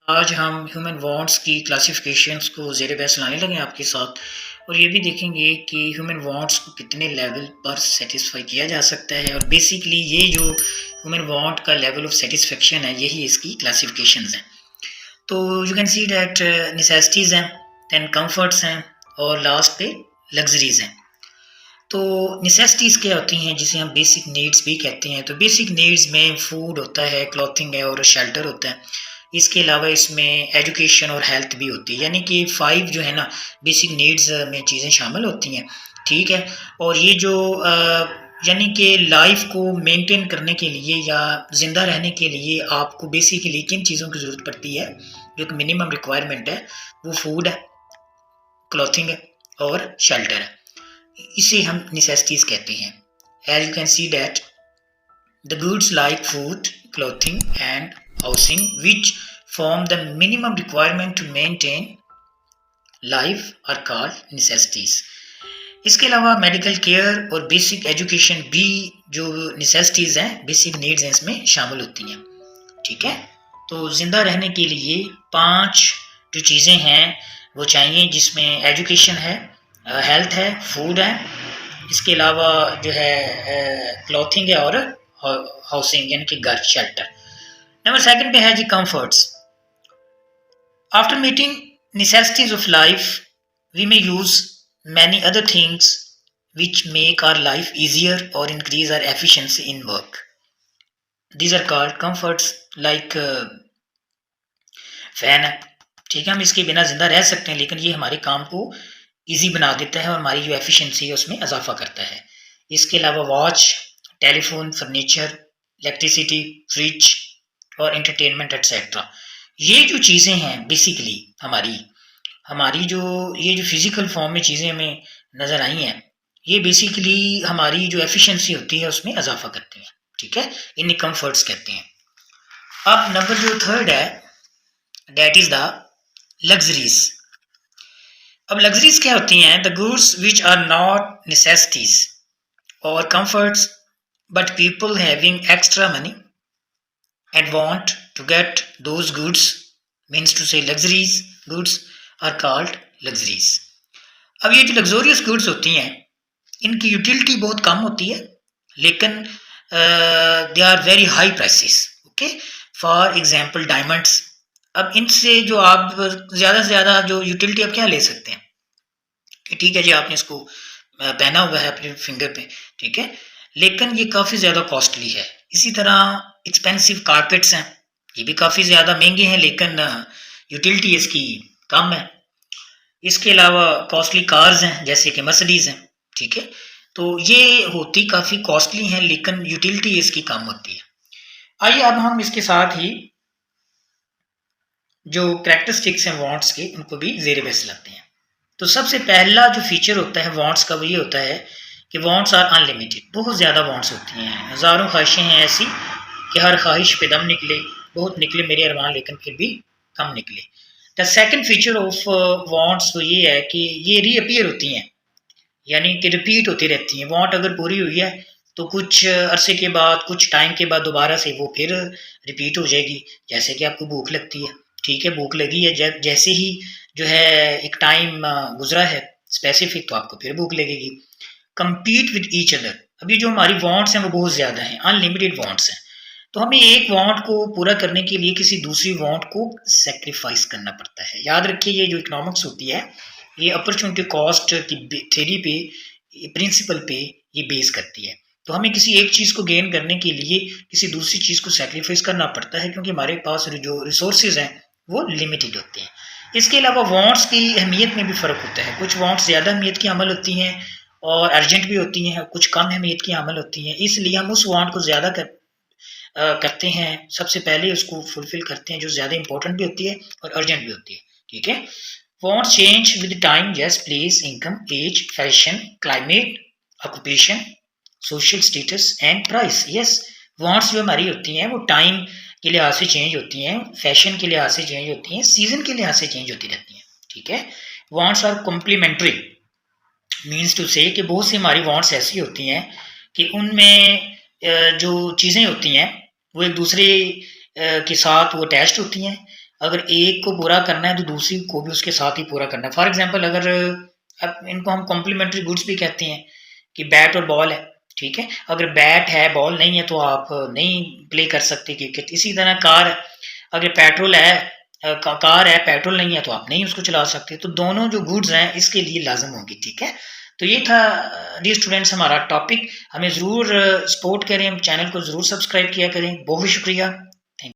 आज हम human wants की क्लासिफिकेशंस को ज़ेर बहस लाने लगे आपके साथ और ये भी देखेंगे कि ह्यूमन वांट्स को कितने लेवल पर सेटिस्फाई किया जा सकता है और बेसिकली ये जो ह्यूमन वांट का लेवल ऑफ सेटिस्फेक्शन है यही इसकी क्लासिफिकेशंस हैं। तो you can see that necessities हैं, दैन कंफर्ट्स हैं और लास्ट पे लग्जरीज हैं। तो नेसेसिटीज़ क्या होती हैं जिसे हम बेसिक नीड्स भी कहते हैं। तो बेसिक नीड्स में फूड होता है, क्लॉथिंग है और शेल्टर होता है। इसके अलावा इसमें एजुकेशन और हेल्थ भी होती है, यानी कि 5 जो है ना बेसिक नीड्स में चीज़ें शामिल होती हैं। ठीक है। और ये जो यानी कि लाइफ को मेंटेन करने के लिए या ज़िंदा रहने के लिए आपको बेसिकली किन चीज़ों की ज़रूरत पड़ती है, जो कि मिनिमम रिक्वायरमेंट है, वो फूड है, क्लॉथिंग है और शेल्टर है। इसे हम नेसेसिटीज़ कहते हैं। As you can see that the goods like food, clothing and housing which form the minimum requirement to maintain life are called necessities। इसके अलावा मेडिकल केयर और बेसिक एजुकेशन भी जो नेसेसिटीज़ हैं, बेसिक नीड्स हैं, इसमें शामिल होती हैं। ठीक है। तो ज़िंदा रहने के लिए 5 जो चीज़ें हैं वो चाहिए, जिसमें एजुकेशन है, हेल्थ है, फूड है, इसके अलावा जो है क्लॉथिंग है और हाउसिंग यानी कि घर, शेल्टर। नंबर सेकंड पे है जी comforts. After meeting necessities of life, we may use many other things which make our life easier or increase our efficiency in work. These are called comforts like fan है। ठीक है, हम इसके बिना जिंदा रह सकते हैं, लेकिन ये हमारे काम को इजी बना देता है और हमारी जो एफिशिएंसी है उसमें इजाफा करता है। इसके अलावा watch, telephone, furniture, electricity, fridge और एंटरटेनमेंट एट्सेट्रा, ये जो चीज़ें हैं बेसिकली हमारी हमारी जो ये जो फिजिकल फॉर्म में चीज़ें हमें नज़र आई हैं, ये बेसिकली हमारी जो एफिशिएंसी होती है उसमें इजाफा करती हैं। ठीक है, इन्हें कंफर्ट्स कहते हैं। अब नंबर जो थर्ड है दैट इज द लग्जरीज। अब लग्जरीज क्या होती हैं? The goods which are not necessities और comforts but people having extra money and want to get those goods, means to say luxuries goods are called luxuries। अब ये जो luxurious goods होती हैं इनकी यूटिलिटी बहुत कम होती है, लेकिन they are very high prices. Okay, for example diamonds. अब इनसे जो आप ज़्यादा से ज़्यादा जो यूटिलिटी आप क्या ले सकते हैं कि ठीक है जी आपने इसको पहना हुआ है अपने फिंगर पे, ठीक है, लेकिन ये काफ़ी ज़्यादा कॉस्टली है। इसी तरह एक्सपेंसिव कारपेट्स हैं, ये भी काफ़ी ज़्यादा महंगे हैं, लेकिन यूटिलिटी इसकी कम है। इसके अलावा कॉस्टली कार्स हैं जैसे कि मर्सिडीज़ हैं। ठीक है, तो ये होती काफ़ी कॉस्टली हैं, लेकिन यूटिलिटी इसकी कम होती है। आइए अब हम इसके साथ ही जो कैरेक्टरिस्टिक्स हैं वांट्स के उनको भी ज़ेर बहस लाते हैं। तो सबसे पहला जो फीचर होता है वांट्स का वो ये होता है कि वांट्स आर अनलिमिटेड। बहुत ज़्यादा वांट्स होती हैं, हज़ारों ख्वाहिशें हैं ऐसी कि हर ख्वाहिश पे दम निकले, बहुत निकले मेरे अरमान लेकिन फिर भी कम निकले। The second feature of wants वो ये है कि ये रीअपीयर होती हैं, यानी कि रिपीट होती रहती हैं। वांट अगर पूरी हुई है तो कुछ अरसे के बाद, कुछ टाइम के बाद दोबारा से वो फिर रिपीट हो जाएगी। जैसे कि आपको भूख लगती है, ठीक है, भूख लगी है, जब जैसे ही जो है एक टाइम गुजरा है स्पेसिफिक, तो आपको फिर भूख लगेगी। compete with each other। अभी जो हमारी वांट्स हैं वो बहुत ज़्यादा हैं, अनलिमिटेड वांट्स हैं, तो हमें एक वांट को पूरा करने के लिए किसी दूसरी वांट को सेक्रीफाइस करना पड़ता है। याद रखिए ये जो इकोनॉमिक्स होती है ये अपॉर्चुनिटी कॉस्ट की थ्योरी पे, प्रिंसिपल पे ये बेस करती है। तो हमें किसी एक चीज़ को गेन करने के लिए किसी दूसरी चीज़ को सेक्रीफाइस करना पड़ता है, क्योंकि हमारे पास जो रिसोर्सेज हैं वो लिमिटेड होते हैं। इसके अलावा वांट्स की अहमियत में भी फ़र्क होता है। कुछ वांट्स ज़्यादा अहमियत की अमल होती हैं और अर्जेंट भी होती हैं, कुछ कम अहमियत की अमल होती हैं, इसलिए हम उस वांट को ज़्यादा करते हैं, सबसे पहले उसको फुलफिल करते हैं जो ज़्यादा इंपॉर्टेंट भी होती है और अर्जेंट भी होती है। ठीक है, want change with time, yes place, income, age, fashion, climate, occupation, social status and price. Yes, wants जो हमारी होती हैं वो टाइम के लिहाज से चेंज होती हैं, फैशन के लिहाज से चेंज होती हैं, सीजन के लिहाज से चेंज होती रहती हैं। ठीक है, wants are complementary, means to say कि बहुत सी हमारी वांट्स ऐसी होती हैं कि उनमें जो चीज़ें होती हैं वो एक दूसरे के साथ वो अटैच्ड होती हैं। अगर एक को पूरा करना है तो दूसरी को भी उसके साथ ही पूरा करना है। फॉर एग्जांपल अगर अब इनको हम कॉम्प्लीमेंट्री गुड्स भी कहते हैं कि बैट और बॉल है, ठीक है। अगर बैट है बॉल नहीं है तो आप नहीं प्ले कर सकते क्रिकेट। इसी तरह कार है, अगर पेट्रोल है कार है पेट्रोल नहीं है तो आप नहीं उसको चला सकते। तो दोनों जो गुड्स हैं इसके लिए लाजम होगी, ठीक है। तो ये था डियर स्टूडेंट्स हमारा टॉपिक। हमें ज़रूर सपोर्ट करें, चैनल को ज़रूर सब्सक्राइब किया करें। बहुत शुक्रिया।